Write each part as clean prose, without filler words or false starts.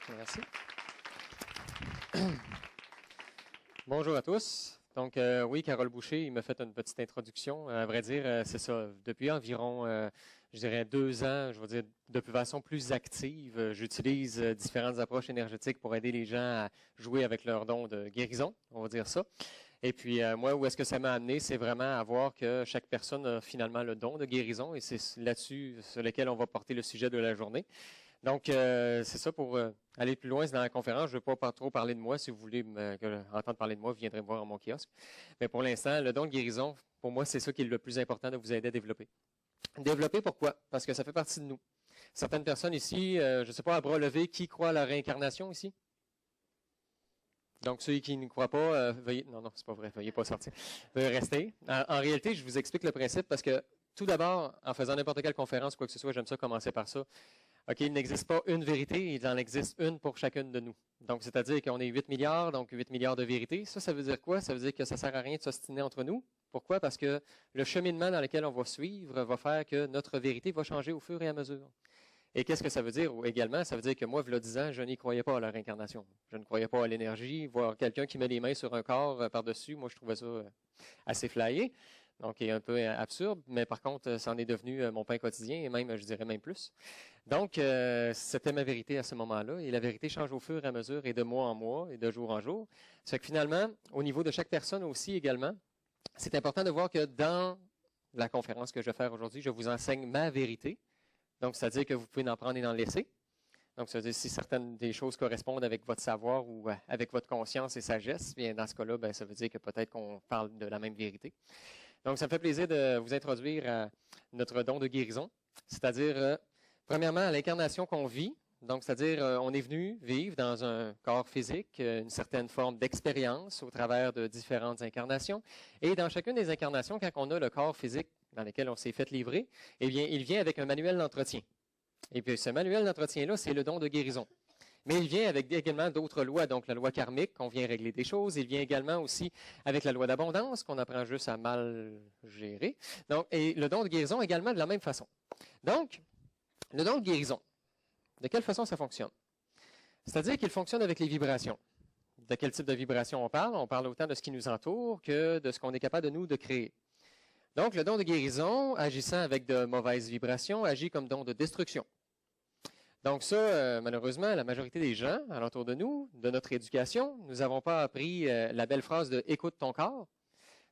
Merci. Bonjour à tous. Donc, oui, Carole Boucher, il m'a fait une petite introduction. À vrai dire, c'est ça. Depuis environ, je dirais 2 ans, je veux dire, de façon plus active, j'utilise différentes approches énergétiques pour aider les gens à jouer avec leur don de guérison, on va dire ça. Et puis, moi, où est-ce que ça m'a amené, c'est vraiment à voir que chaque personne a finalement le don de guérison, et c'est là-dessus sur lequel on va porter le sujet de la journée. Donc, c'est ça pour aller plus loin dans la conférence. Je ne veux pas trop parler de moi. Si vous voulez entendre parler de moi, vous viendrez me voir à mon kiosque. Mais pour l'instant, le don de guérison, pour moi, c'est ça qui est le plus important de vous aider à développer. Développer, pourquoi? Parce que ça fait partie de nous. Certaines personnes ici, je ne sais pas, à bras levés, qui croient à la réincarnation ici? Donc, ceux qui ne croient pas, veuillez... Non, c'est pas vrai, veuillez pas sortir. Veuillez rester. En réalité, je vous explique le principe parce que, tout d'abord, en faisant n'importe quelle conférence, quoi que ce soit, j'aime ça commencer par ça. OK, il n'existe pas une vérité, il en existe une pour chacune de nous. Donc, c'est-à-dire qu'on est 8 milliards, donc 8 milliards de vérités. Ça veut dire quoi? Ça veut dire que ça ne sert à rien de s'ostiner entre nous. Pourquoi? Parce que le cheminement dans lequel on va suivre va faire que notre vérité va changer au fur et à mesure. Et qu'est-ce que ça veut dire également? Ça veut dire que moi, il y a 10 ans, je n'y croyais pas à la réincarnation. Je ne croyais pas à l'énergie. Voir quelqu'un qui met les mains sur un corps par-dessus, moi, je trouvais ça assez flyé. Donc, est un peu absurde, mais par contre, ça en est devenu mon pain quotidien, et même, je dirais même plus. Donc, c'était ma vérité à ce moment-là, et la vérité change au fur et à mesure, et de mois en mois, et de jour en jour. C'est que finalement, au niveau de chaque personne aussi également, c'est important de voir que dans la conférence que je vais faire aujourd'hui, je vous enseigne ma vérité. Donc, c'est-à-dire que vous pouvez en prendre et en laisser. Donc, ça veut dire si certaines des choses correspondent avec votre savoir ou avec votre conscience et sagesse, bien dans ce cas-là, ben, ça veut dire que peut-être qu'on parle de la même vérité. Donc, ça me fait plaisir de vous introduire à notre don de guérison, c'est-à-dire, premièrement, à l'incarnation qu'on vit. Donc, c'est-à-dire, on est venu vivre dans un corps physique, une certaine forme d'expérience au travers de différentes incarnations. Et dans chacune des incarnations, quand on a le corps physique dans lequel on s'est fait livrer, eh bien, il vient avec un manuel d'entretien. Et puis, ce manuel d'entretien-là, c'est le don de guérison. Mais il vient avec également d'autres lois, donc la loi karmique, qu'on vient régler des choses. Il vient également aussi avec la loi d'abondance, qu'on apprend juste à mal gérer. Donc, et le don de guérison également de la même façon. Donc, le don de guérison, de quelle façon ça fonctionne? C'est-à-dire qu'il fonctionne avec les vibrations. De quel type de vibration on parle? On parle autant de ce qui nous entoure que de ce qu'on est capable de nous de créer. Donc, le don de guérison, agissant avec de mauvaises vibrations, agit comme don de destruction. Donc ça, malheureusement, la majorité des gens alentour de nous, de notre éducation, nous n'avons pas appris la belle phrase de « écoute ton corps ».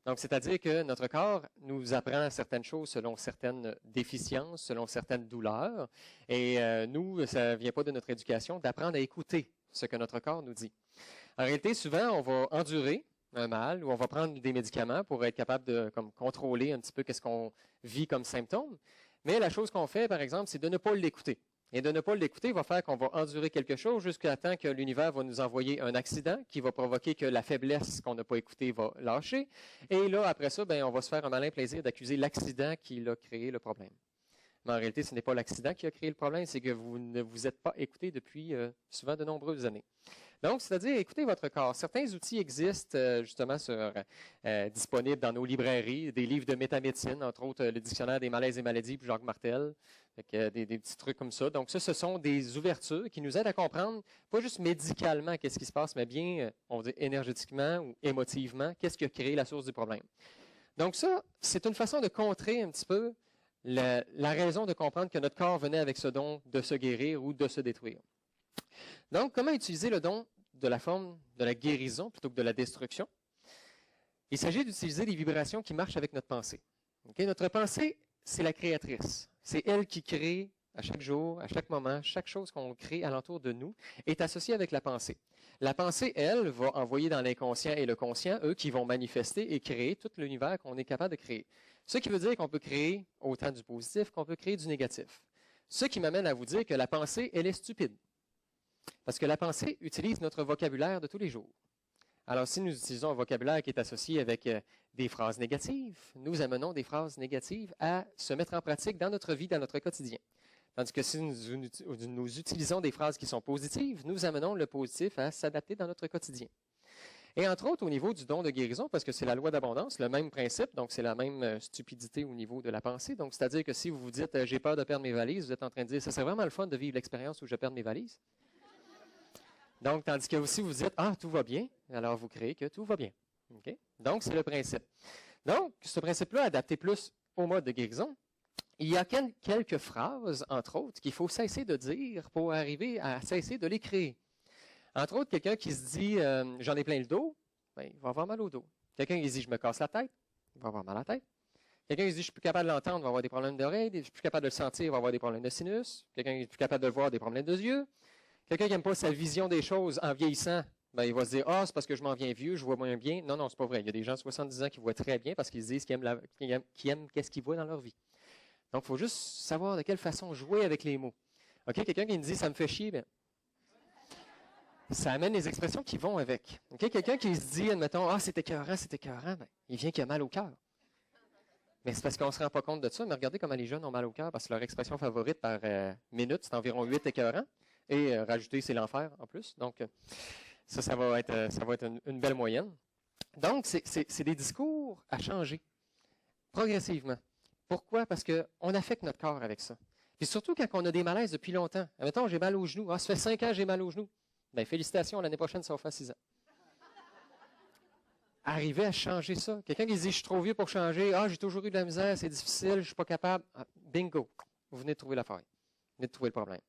Donc, c'est-à-dire que notre corps nous apprend certaines choses selon certaines déficiences, selon certaines douleurs. Et nous, ça ne vient pas de notre éducation d'apprendre à écouter ce que notre corps nous dit. En réalité, souvent, on va endurer un mal ou on va prendre des médicaments pour être capable de contrôler un petit peu qu'est-ce qu'on vit comme symptômes. Mais la chose qu'on fait, par exemple, c'est de ne pas l'écouter. Et de ne pas l'écouter va faire qu'on va endurer quelque chose jusqu'à temps que l'univers va nous envoyer un accident qui va provoquer que la faiblesse qu'on n'a pas écoutée va lâcher. Et là, après ça, ben, on va se faire un malin plaisir d'accuser l'accident qui a créé le problème. Mais en réalité, ce n'est pas l'accident qui a créé le problème, c'est que vous ne vous êtes pas écouté depuis souvent de nombreuses années. Donc, c'est-à-dire, écoutez votre corps. Certains outils existent justement disponibles dans nos librairies, des livres de métamédecine, entre autres le dictionnaire des malaises et maladies, puis Jacques Martel, des petits trucs comme ça. Donc, ça, ce sont des ouvertures qui nous aident à comprendre, pas juste médicalement qu'est-ce qui se passe, mais bien, on va dire énergétiquement ou émotivement, qu'est-ce qui a créé la source du problème. Donc ça, c'est une façon de contrer un petit peu la raison de comprendre que notre corps venait avec ce don de se guérir ou de se détruire. Donc, comment utiliser le don de la forme de la guérison plutôt que de la destruction? Il s'agit d'utiliser des vibrations qui marchent avec notre pensée. Okay? Notre pensée, c'est la créatrice. C'est elle qui crée à chaque jour, à chaque moment, chaque chose qu'on crée alentour de nous est associée avec la pensée. La pensée, elle, va envoyer dans l'inconscient et le conscient, eux, qui vont manifester et créer tout l'univers qu'on est capable de créer. Ce qui veut dire qu'on peut créer autant du positif qu'on peut créer du négatif. Ce qui m'amène à vous dire que la pensée, elle est stupide. Parce que la pensée utilise notre vocabulaire de tous les jours. Alors, si nous utilisons un vocabulaire qui est associé avec des phrases négatives, nous amenons des phrases négatives à se mettre en pratique dans notre vie, dans notre quotidien. Tandis que si nous utilisons des phrases qui sont positives, nous amenons le positif à s'adapter dans notre quotidien. Et entre autres, au niveau du don de guérison, parce que c'est la loi d'abondance, le même principe, donc c'est la même stupidité au niveau de la pensée. Donc, c'est-à-dire que si vous vous dites « j'ai peur de perdre mes valises », vous êtes en train de dire « ça serait vraiment le fun de vivre l'expérience où je perds mes valises ». Donc, tandis que si vous dites, ah, tout va bien, alors vous créez que tout va bien. Okay? Donc, c'est le principe. Donc, ce principe-là, adapté plus au mode de guérison, il y a quelques phrases, entre autres, qu'il faut cesser de dire pour arriver à cesser de les créer. Entre autres, quelqu'un qui se dit « j'en ai plein le dos », ben, il va avoir mal au dos. Quelqu'un qui se dit « je me casse la tête », il va avoir mal à la tête. Quelqu'un qui se dit « je suis plus capable de l'entendre », il va avoir des problèmes d'oreille. « Je suis plus capable de le sentir », il va avoir des problèmes de sinus. Quelqu'un qui est plus capable de le voir, des problèmes de yeux. Quelqu'un qui n'aime pas sa vision des choses en vieillissant, ben, il va se dire « ah, c'est parce que je m'en viens vieux, je vois moins bien ». Non, non, c'est pas vrai. Il y a des gens de 70 ans qui voient très bien parce qu'ils se disent qu'ils aiment qu'est-ce qu'ils voient dans leur vie. Donc, il faut juste savoir de quelle façon jouer avec les mots. OK, quelqu'un qui me dit « ça me fait chier », bien, ça amène les expressions qui vont avec. Okay? Quelqu'un qui se dit, admettons, « ah, c'est écœurant », ben, il vient qu'il a mal au cœur. Mais c'est parce qu'on ne se rend pas compte de ça. Mais regardez comment les jeunes ont mal au cœur, parce que leur expression favorite par minute, c'est environ 8 écœurants. Et rajouter, c'est l'enfer en plus. Donc, ça va être une belle moyenne. Donc, c'est des discours à changer progressivement. Pourquoi? Parce qu'on affecte notre corps avec ça. Puis surtout quand on a des malaises depuis longtemps. Admettons, j'ai mal aux genoux. Ah, ça fait 5 ans que j'ai mal aux genoux. Bien, félicitations, l'année prochaine, ça va faire 6 ans. Arriver à changer ça. Quelqu'un qui se dit, je suis trop vieux pour changer. Ah, j'ai toujours eu de la misère, c'est difficile, je ne suis pas capable. Ah, bingo. Vous venez de trouver l'affaire. Vous venez de trouver le problème.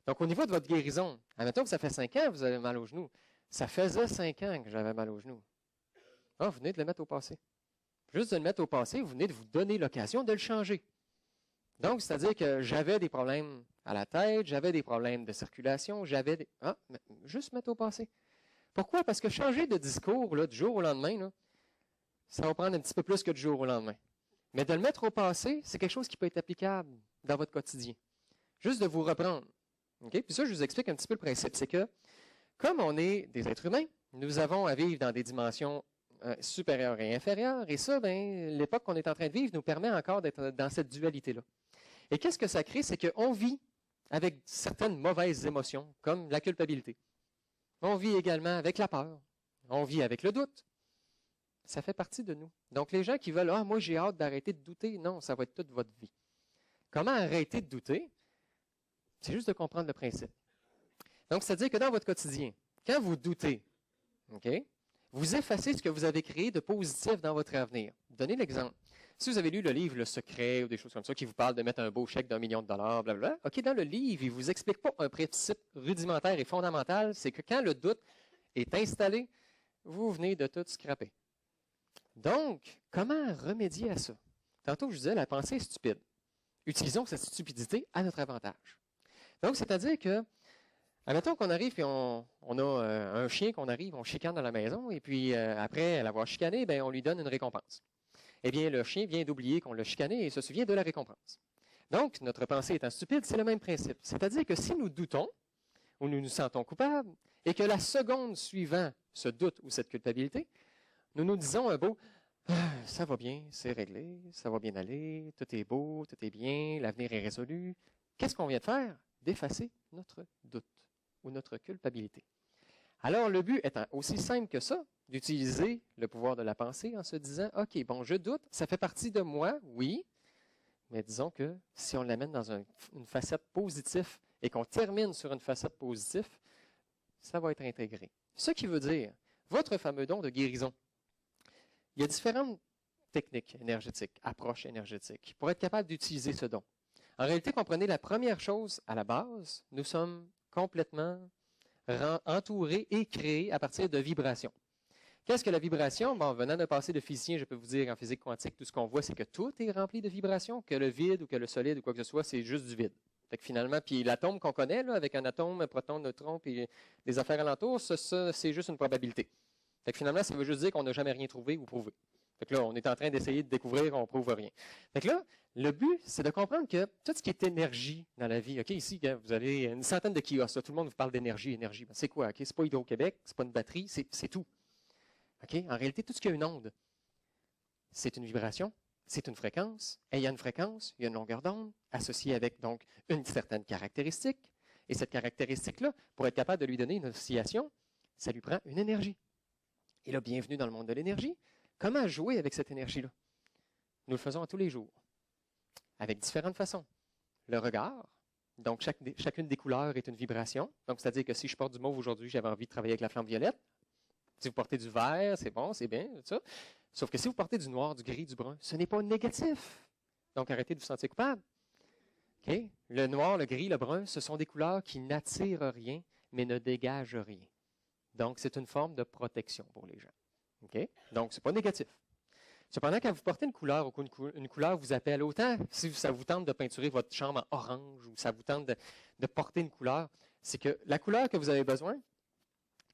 Donc, au niveau de votre guérison, admettons que ça fait 5 ans que vous avez mal aux genoux. Ça faisait 5 ans que j'avais mal aux genoux. Ah, vous venez de le mettre au passé. Juste de le mettre au passé, vous venez de vous donner l'occasion de le changer. Donc, c'est-à-dire que j'avais des problèmes à la tête, j'avais des problèmes de circulation, juste mettre au passé. Pourquoi? Parce que changer de discours là, du jour au lendemain, là, ça va prendre un petit peu plus que du jour au lendemain. Mais de le mettre au passé, c'est quelque chose qui peut être applicable dans votre quotidien. Juste de vous reprendre. Okay? Puis ça, je vous explique un petit peu le principe. C'est que, comme on est des êtres humains, nous avons à vivre dans des dimensions supérieures et inférieures. Et ça, ben, l'époque qu'on est en train de vivre nous permet encore d'être dans cette dualité-là. Et qu'est-ce que ça crée? C'est qu'on vit avec certaines mauvaises émotions, comme la culpabilité. On vit également avec la peur. On vit avec le doute. Ça fait partie de nous. Donc, les gens qui veulent « ah, moi, j'ai hâte d'arrêter de douter », non, ça va être toute votre vie. Comment arrêter de douter? C'est juste de comprendre le principe. Donc, c'est-à-dire que dans votre quotidien, quand vous doutez, okay, vous effacez ce que vous avez créé de positif dans votre avenir. Donnez l'exemple. Si vous avez lu le livre Le Secret ou des choses comme ça qui vous parlent de mettre un beau chèque d'1 million de dollars, blablabla, OK, dans le livre, il ne vous explique pas un principe rudimentaire et fondamental, c'est que quand le doute est installé, vous venez de tout scraper. Donc, comment remédier à ça? Tantôt, je vous disais, la pensée est stupide. Utilisons cette stupidité à notre avantage. Donc, c'est-à-dire que, admettons qu'on arrive et on a un chien qu'on arrive, on chicane dans la maison, et puis après l'avoir chicané, ben, on lui donne une récompense. Eh bien, le chien vient d'oublier qu'on l'a chicané et se souvient de la récompense. Donc, notre pensée étant stupide, c'est le même principe. C'est-à-dire que si nous doutons, ou nous nous sentons coupables, et que la seconde suivant ce doute ou cette culpabilité, nous nous disons un beau « ça va bien, c'est réglé, ça va bien aller, tout est beau, tout est bien, l'avenir est résolu », qu'est-ce qu'on vient de faire? D'effacer notre doute ou notre culpabilité. Alors, le but étant aussi simple que ça, d'utiliser le pouvoir de la pensée en se disant « OK, bon, je doute, ça fait partie de moi, oui, mais disons que si on l'amène dans une facette positive et qu'on termine sur une facette positive, ça va être intégré. » Ce qui veut dire, votre fameux don de guérison, il y a différentes techniques énergétiques, approches énergétiques, pour être capable d'utiliser ce don. En réalité, comprenez la première chose à la base, nous sommes complètement entourés et créés à partir de vibrations. Qu'est-ce que la vibration? Bon, venant d'un passé de physicien, je peux vous dire en physique quantique, tout ce qu'on voit, c'est que tout est rempli de vibrations, que le vide ou que le solide ou quoi que ce soit, c'est juste du vide. Fait que finalement, puis l'atome qu'on connaît, là, avec un atome, un proton, un neutron, puis des affaires alentours, ça c'est juste une probabilité. Fait que finalement, ça veut juste dire qu'on n'a jamais rien trouvé ou prouvé. Fait que là, on est en train d'essayer de découvrir, on ne prouve rien. Fait que là, le but, c'est de comprendre que tout ce qui est énergie dans la vie, OK, ici, vous avez une centaine de kiosques, là, tout le monde vous parle d'énergie, énergie. Ben, c'est quoi? OK, c'est pas Hydro-Québec, c'est pas une batterie, c'est tout. OK? En réalité, tout ce qui a une onde, c'est une vibration, c'est une fréquence, et il y a une fréquence, il y a une longueur d'onde, associée avec donc une certaine caractéristique. Et cette caractéristique-là, pour être capable de lui donner une oscillation, ça lui prend une énergie. Et là, bienvenue dans le monde de l'énergie. Comment jouer avec cette énergie-là? Nous le faisons à tous les jours, avec différentes façons. Le regard, Donc, chacune des couleurs est une vibration. Donc, c'est-à-dire que si je porte du mauve aujourd'hui, j'avais envie de travailler avec la flamme violette. Si vous portez du vert, c'est bon, c'est bien, tout ça. Sauf que si vous portez du noir, du gris, du brun, ce n'est pas négatif. Donc, arrêtez de vous sentir coupable. Okay? Le noir, le gris, le brun, ce sont des couleurs qui n'attirent rien, mais ne dégagent rien. Donc, c'est une forme de protection pour les gens. Okay? Donc, ce n'est pas négatif. Cependant, quand vous portez une couleur ou une couleur vous appelle, autant si ça vous tente de peinturer votre chambre en orange ou ça vous tente de porter une couleur, c'est que la couleur que vous avez besoin,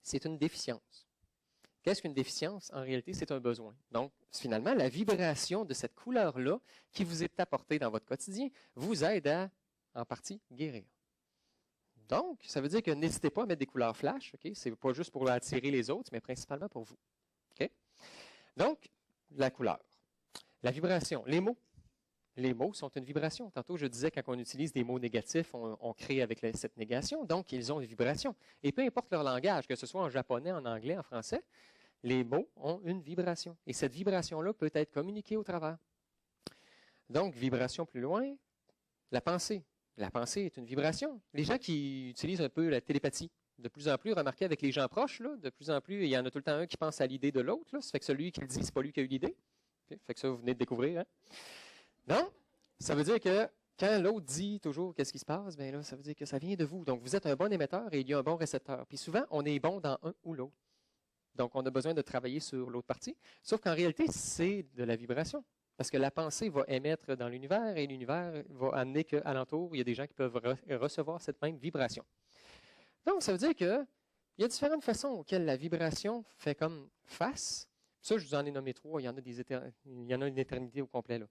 c'est une déficience. Qu'est-ce qu'une déficience? En réalité, c'est un besoin. Donc, finalement, la vibration de cette couleur-là qui vous est apportée dans votre quotidien vous aide à, en partie, guérir. Donc, ça veut dire que n'hésitez pas à mettre des couleurs flash. Okay? Ce n'est pas juste pour attirer les autres, mais principalement pour vous. Okay? Donc, la couleur, la vibration, les mots. Les mots sont une vibration. Tantôt, je disais, quand on utilise des mots négatifs, on crée avec cette négation. Donc, ils ont une vibration. Et peu importe leur langage, que ce soit en japonais, en anglais, en français, les mots ont une vibration. Et cette vibration-là peut être communiquée au travers. Donc, vibration plus loin, la pensée. La pensée est une vibration. Les gens qui utilisent un peu la télépathie, de plus en plus, remarquez avec les gens proches, là, de plus en plus, il y en a tout le temps un qui pense à l'idée de l'autre. Ça fait que celui qui le dit, c'est pas lui qui a eu l'idée. Okay? Fait que ça, vous venez de découvrir. Hein? Donc, ça veut dire que quand l'autre dit toujours qu'est-ce qui se passe, bien là, ça veut dire que ça vient de vous. Donc, vous êtes un bon émetteur et il y a un bon récepteur. Puis souvent, on est bon dans un ou l'autre. Donc, on a besoin de travailler sur l'autre partie. Sauf qu'en réalité, c'est de la vibration. Parce que la pensée va émettre dans l'univers et l'univers va amener qu'alentour, il y a des gens qui peuvent recevoir cette même vibration. Donc, ça veut dire qu'il y a différentes façons auxquelles la vibration fait comme face. Ça, je vous en ai nommé 3. Il y en a une éternité au complet, là.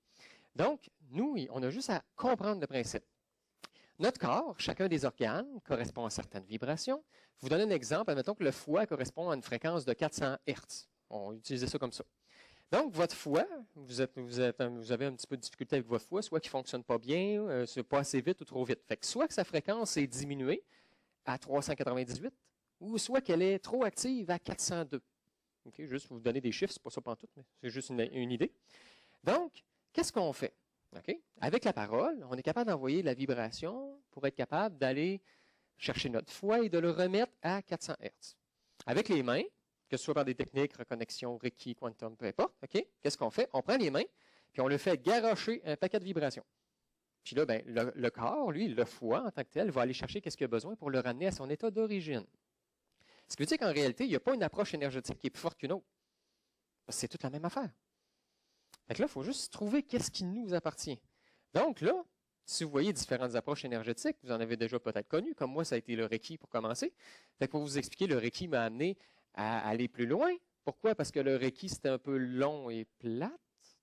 Donc, nous, on a juste à comprendre le principe. Notre corps, chacun des organes, correspond à certaines vibrations. Je vous donne un exemple. Admettons que le foie correspond à une fréquence de 400 Hz. On utilise ça comme ça. Donc, votre foie, vous avez un petit peu de difficulté avec votre foie, soit qu'il ne fonctionne pas bien, c'est pas assez vite ou trop vite. Fait que soit que sa fréquence est diminuée à 398, ou soit qu'elle est trop active à 402. Okay, juste pour vous donner des chiffres, ce n'est pas ça pantoute, mais c'est juste une idée. Donc, qu'est-ce qu'on fait? Okay? Avec la parole, on est capable d'envoyer de la vibration pour être capable d'aller chercher notre foie et de le remettre à 400 Hz. Avec les mains, que ce soit par des techniques, reconnexion, Reiki, quantum, peu importe, okay? Qu'est-ce qu'on fait? On prend les mains, puis on le fait garrocher un paquet de vibrations. Puis là, ben, le corps, lui, le foie en tant que tel, va aller chercher qu'est-ce qu'il a besoin pour le ramener à son état d'origine. Ce qui veut dire qu'en réalité, il n'y a pas une approche énergétique qui est plus forte qu'une autre. C'est toute la même affaire. Fait que là, il faut juste trouver qu'est-ce qui nous appartient. Donc là, si vous voyez différentes approches énergétiques, vous en avez déjà peut-être connu, comme moi, ça a été le Reiki pour commencer. Fait que pour vous expliquer, le Reiki m'a amené à aller plus loin. Pourquoi? Parce que le Reiki, c'était un peu long et plate.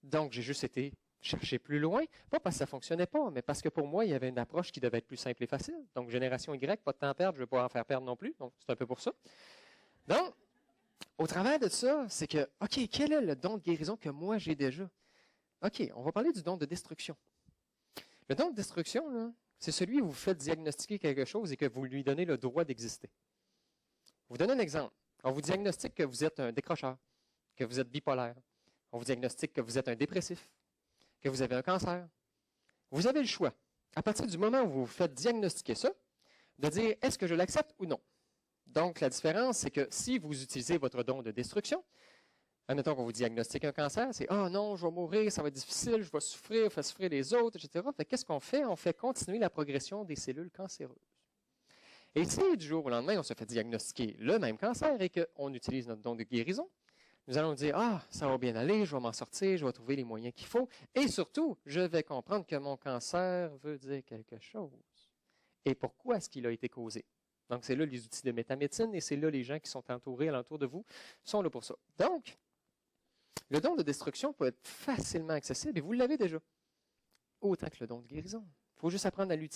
Donc, j'ai juste été chercher plus loin. Pas parce que ça ne fonctionnait pas, mais parce que pour moi, il y avait une approche qui devait être plus simple et facile. Donc, génération Y, pas de temps à perdre, je ne veux pas en faire perdre non plus. Donc, c'est un peu pour ça. Donc, au travers de ça, c'est que, OK, quel est le don de guérison que moi j'ai déjà? OK, on va parler du don de destruction. Le don de destruction, là, c'est celui où vous faites diagnostiquer quelque chose et que vous lui donnez le droit d'exister. Je vous donne un exemple. On vous diagnostique que vous êtes un décrocheur, que vous êtes bipolaire. On vous diagnostique que vous êtes un dépressif, que vous avez un cancer. Vous avez le choix, à partir du moment où vous vous faites diagnostiquer ça, de dire est-ce que je l'accepte ou non. Donc, la différence, c'est que si vous utilisez votre don de destruction, admettons qu'on vous diagnostique un cancer, c'est « Ah non, je vais mourir, ça va être difficile, je vais souffrir, faire souffrir les autres, etc. » Fait qu'est-ce qu'on fait? On fait continuer la progression des cellules cancéreuses. Et si du jour au lendemain, on se fait diagnostiquer le même cancer et qu'on utilise notre don de guérison, nous allons dire « Ah, ça va bien aller, je vais m'en sortir, je vais trouver les moyens qu'il faut. Et surtout, je vais comprendre que mon cancer veut dire quelque chose. Et pourquoi est-ce qu'il a été causé? » Donc, c'est là les outils de métamédecine et c'est là les gens qui sont entourés alentour de vous sont là pour ça. Donc, le don de destruction peut être facilement accessible et vous l'avez déjà. Autant que le don de guérison. Il faut juste apprendre à l'utiliser.